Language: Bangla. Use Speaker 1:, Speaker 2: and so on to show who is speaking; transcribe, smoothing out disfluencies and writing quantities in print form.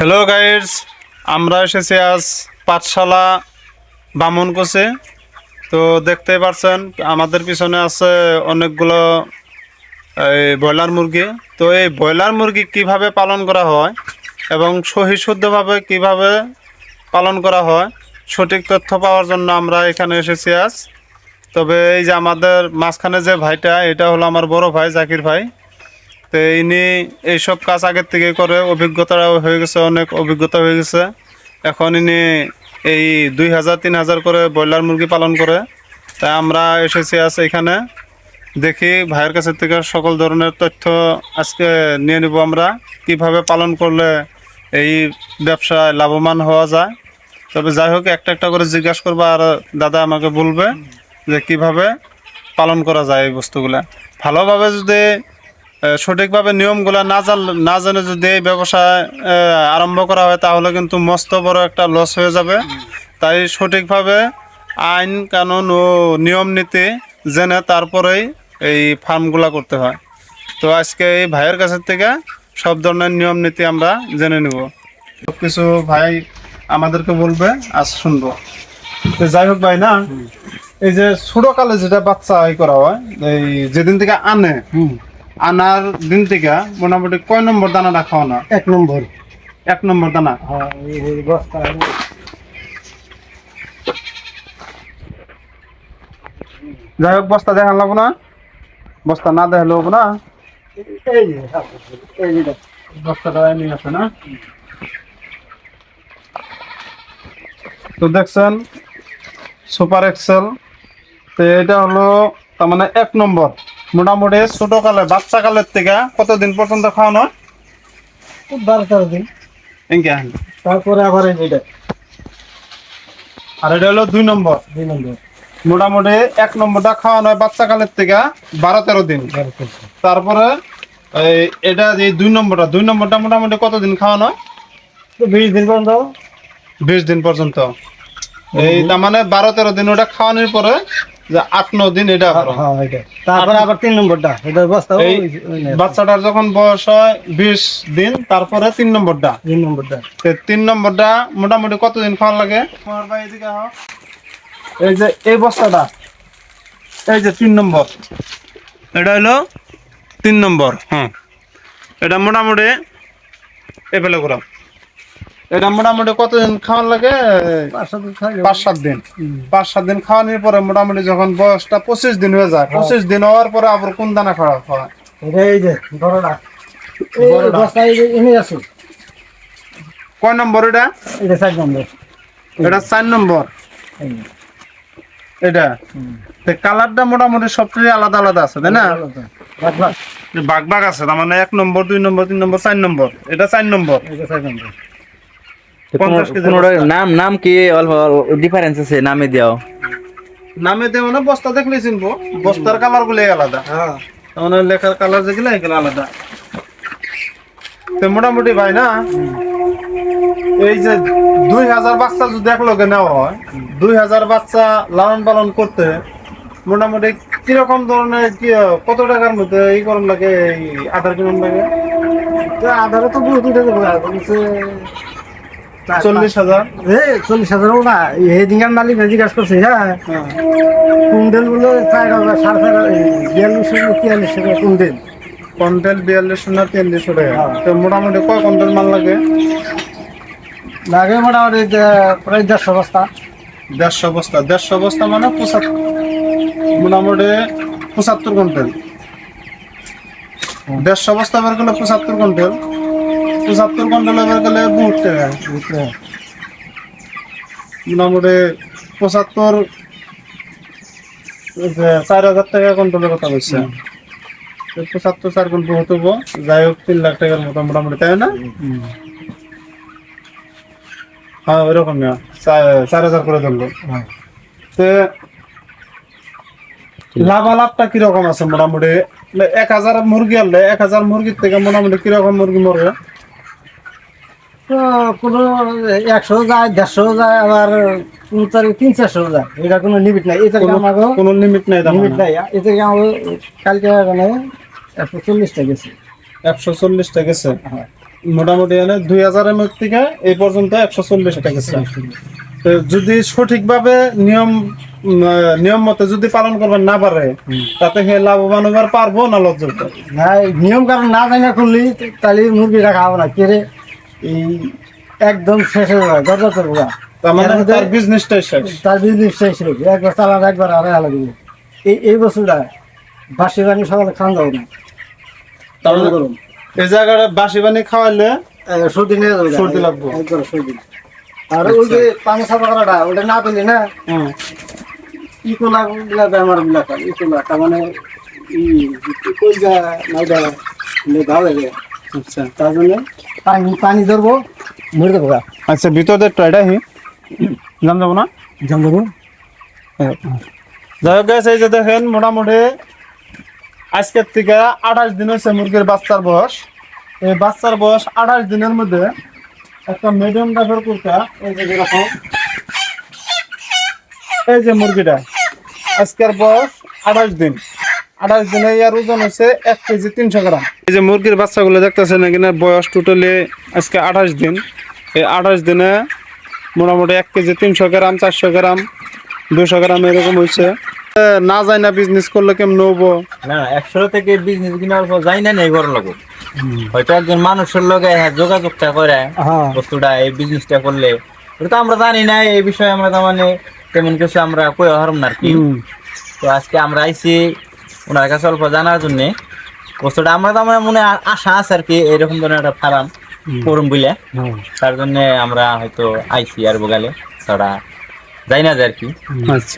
Speaker 1: হ্যালো গাইডস, আমরা এসেছি আজ পাঠশালা বামনকোচে। তো দেখতেই পাচ্ছেন আমাদের পিছনে আছে অনেকগুলো ব্রয়লার মুরগি। তো এই ব্রয়লার মুরগি কিভাবে পালন করা হয় এবং সহিশুদ্ধভাবে কিভাবে পালন করা হয় সঠিক তথ্য পাওয়ার জন্য আমরা এখানে এসেছি আজ। তবে এই যে আমাদের মাঝখানে যে ভাইটা, এটা হলো আমার বড় ভাই জাকির ভাই। তো ইনি এইসব কাজ আগের থেকে করে অভিজ্ঞতা হয়ে গেছে, অনেক অভিজ্ঞতা হয়ে গেছে। এখন ইনি এই 2000-3000 করে ব্রয়লার মুরগি পালন করে। তাই আমরা এসেছি আজ এখানে, দেখি ভাইয়ের কাছে থেকে সকল ধরনের তথ্য আজকে নিয়ে নেব আমরা, কিভাবে পালন করলে এই ব্যবসায় লাভবান হওয়া যায়। তবে যাই হোক, একটা একটা করে জিজ্ঞাসা করবো আর দাদা আমাকে বলবে যে কিভাবে পালন করা যায় এই বস্তুগুলা। ভালোভাবে যদি সঠিকভাবে নিয়মগুলো না জেনে যদি এই ব্যবসায় আরম্ভ করা হয় তাহলে কিন্তু মস্ত বড় একটা লস হয়ে যাবে। তাই সঠিকভাবে আইন কানুন ও নিয়ম নীতি জেনে তারপরেই এই ফার্মগুলা করতে হয়। তো আজকে এই ভাইয়ের কাছের থেকে সব ধরনের নিয়ম নীতি আমরা জেনে নেব। সব কিছু ভাই আমাদেরকে বলবে, আজ শুনবো। তো যাই হোক ভাই, না এই যে ছোটকালে যেটা বাচ্চা করা হয়, এই যেদিন থেকে আনার দিন থেকে মোটামুটি কয় নম্বর দানাটা খাওয়ানো? এক নম্বর দানা। যাই হোক, বস্তা দেখান লাগবো না, বস্তা না দেখালে হবো না। বস্তাটা নিয়ে আসে না। তো দেখছেন সুপার এক্সেল। তো এটা হলো তার মানে 1 নম্বর। মোটামুটি ছোটকালে বাচ্চা কালের থেকে কতদিন পর্যন্ত খাওয়ানো?
Speaker 2: 12-13 দিন।
Speaker 1: ইনকা।
Speaker 2: তারপরে আবার এটা
Speaker 1: আর এটা হলো 2 নম্বর।
Speaker 2: 2 নম্বর।
Speaker 1: মোটামুটি 1 নম্বরটা খাওয়ানো হয় বাচ্চা কালের থেকে 12-13 দিন। তারপরে এটা যে 2 নম্বরটা মোটামুটি কতদিন খাওয়ানো হয়?
Speaker 2: 20 দিন পর্যন্ত।
Speaker 1: 20 দিন পর্যন্ত। এই তার মানে 12-13 দিন ওটা খাওয়ানোর পরে যে 8-9 দিন এটা।
Speaker 2: তারপরে আবার 3 নম্বরটা, এটা বস্তা।
Speaker 1: এই বাচ্চাটার যখন বয়স হয় 20 দিন, তারপরে 3 নম্বরটা। 3 নম্বরটা মোটামুটি কতদিন খাওয়ার লাগে? এই যে এই বস্তাটা, এই যে 3 নম্বর, এটা হলো 3 নম্বর। হ্যাঁ, এটা মোটামুটি এভেলে করা। এটা মোটামুটি কতদিন খাওয়ার লাগে? 5-7 দিন। 5-7 দিন খাওয়ানোর পরে মোটামুটি যখন বয়সটা 25 দিন হয়ে যায়, 25 দিন হওয়ার পরে আবার কোন দানা খাওয়া হয়?
Speaker 2: এই যে বড়টা, এই বস্তা এনে আছে।
Speaker 1: কয় নম্বর এটা?
Speaker 2: এটা 4 নম্বর।
Speaker 1: এটা 4 নম্বর। এটা কালারটা মোটামুটি সবচেয়ে আলাদা আলাদা আছে, তাই না? ভাগ ভাগ আছে, তার মানে 1 নম্বর, 2 নম্বর, 3 নম্বর, 4 নম্বর। এটা 4 নম্বর।
Speaker 3: নাম কি অল্প ডিফারেন্স আছে নামে দিও?
Speaker 1: নামে দেব না, বস্তা দেখলে চিনবো। বস্তার কালার গুলো আলাদা, মানে লেখার কালার যেগুলো এগুলো আলাদা। তো মোটামুটি ভাই, না এই যে 2000 বাচ্চা যদি একলগে নেওয়া হয়, 2000 বাচ্চা লালন পালন করতে মোটামুটি কিরকম ধরনের কত টাকার মধ্যে এই করণ লাগে? এই আধার কিরকম লাগে?
Speaker 2: আধারে তো বহুত উঠে যাবো।
Speaker 1: 40,000।
Speaker 2: 40,000 না, এই দিনকার মালিক জিজ্ঞাসা করছে। হ্যাঁ, কুইন্টাল গুলো 4,000, 4,500, 4200 টাকা কুইন্টাল।
Speaker 1: কুইন্টাল 4200 না 4300 টাকা। তো মোটামুটি কয় কুইন্টাল মাল লাগে?
Speaker 2: লাগে মোটামুটি প্রায় 150 বস্তা।
Speaker 1: 150 বস্তা। 150 বস্তা মানে মোটামুটি 75 কুইন্টাল। 150 বস্তা বের করলে 75 কুইন্টাল। 75 কুইন্টাল বের করলে বহুত টাকা। মোটামুটি 75, 4,000 টাকা কুইন্টালের কথা বলছে। 75 4 কুইন্টাল হতে হবো, যাই হোক 3 লাখ টাকার মতো মোটামুটি, তাই না? হ্যাঁ, ওইরকম না, 4,000 করে ধরলো। তো লাভালাভটা কিরকম আছে? মোটামুটি 1000 মুরগি আনলে 1000 মুরগির থেকে মোটামুটি কিরকম মুরগি মরবে?
Speaker 2: কোনো 100 যায়, 150 যায়, আবার 300-400 যায়। এটা কোনো লিমিট নাই। এটা আমাকে
Speaker 1: কোনো লিমিট নাই।
Speaker 2: লিমিট নাই। এটা আমাকে কালকে মানে 140টা গেছে।
Speaker 1: 140টা গেছে। মোটামুটি এনে 2000 এর থেকে এই পর্যন্ত 140 টাকা গেছে। তো যদি সঠিকভাবে নিয়ম মতে যদি পালন করবেন না পারে, তাতে সে লাভবান হবার পারবো না লজ্জা পাবে?
Speaker 2: না নিয়ম কারণ না জানা করলি তাহলে মুরগিটা খাবো না কেড়ে এই একদম শেষ হয়ে যাবে দরজা তো পুরা
Speaker 1: তার মানে তার বিজনেসটাই শেষ।
Speaker 2: তার বিজনেস শেষ হয়ে যাবে। একবার চালান একবার আড়াই হালা দিব এই বছরটা বাসি পানি সকালে খাওয়া যাবে না
Speaker 1: তার মানে
Speaker 2: করুন
Speaker 1: এই জায়গাটা বাসি পানি খাওয়াইলে
Speaker 2: সর্দি নিয়ে যাবে
Speaker 1: সর্দি লাগবে।
Speaker 2: একবার সর্দি আর ওই যে পানি সাফা করাটা ওটা না পেলে না ইকোলা গুলা বেমার গুলা ইকোলা তার মানে কইজা নাইডা ভালো লাগে
Speaker 1: আচ্ছা
Speaker 2: তার জন্য পানি ধরবো মরে দেবো
Speaker 1: আচ্ছা, ভিতরে ট্রাইটা হি জান যাবো না।
Speaker 2: জান দেবো
Speaker 1: যাই হোক guys, এই যে দেখেন মোটামুটি আজকের থেকে 28 দিন হচ্ছে মুরগির বাচ্চার বয়স। এই বাচ্চার বয়স 28 দিনের মধ্যে একটা মিডিয়াম টাইপের কুর্তা, এই যে যেরকম এই যে মুরগিটা আজকের বয়স 28 দিন। 28 দিনে ইয়ার ওজন হচ্ছে 1 কেজি 300 গ্রাম। এই যে মুরগির বাচ্চাগুলো দেখতেছেন এখানে বয়স টোটালি আজকে 28 দিন। এই 28 দিনে মোটামুটি 1 কেজি 300 গ্রাম, 400 গ্রাম, 200 গ্রাম এরকম হয়েছে। না যায় না বিজনেস করলে কেমন হবো?
Speaker 3: না 100 থেকে বিজনেস কিনার পর যাই না নেই ঘর লোক হয়তো একজন মানুষের লগে যোগাযোগটা করে
Speaker 2: হ্যাঁ
Speaker 3: বস্তুটা এই বিজনেসটা করলে এটা তো আমরা জানি না এই বিষয়ে আমরা তার মানে তেমন কিছু আমরা কই হারম না আর কি। তো আজকে আমরা আইছি ওনার কাছে অল্প জানার জন্য বস্তুটা আমরা তো আমার মনে আশা আছে আর কি এরকম ধরনের একটা ফার্ম করুম বলে, তার জন্য আমরা হয়তো আইছি আর বগালে তারা যাই না যায় আর কি।
Speaker 1: আচ্ছা।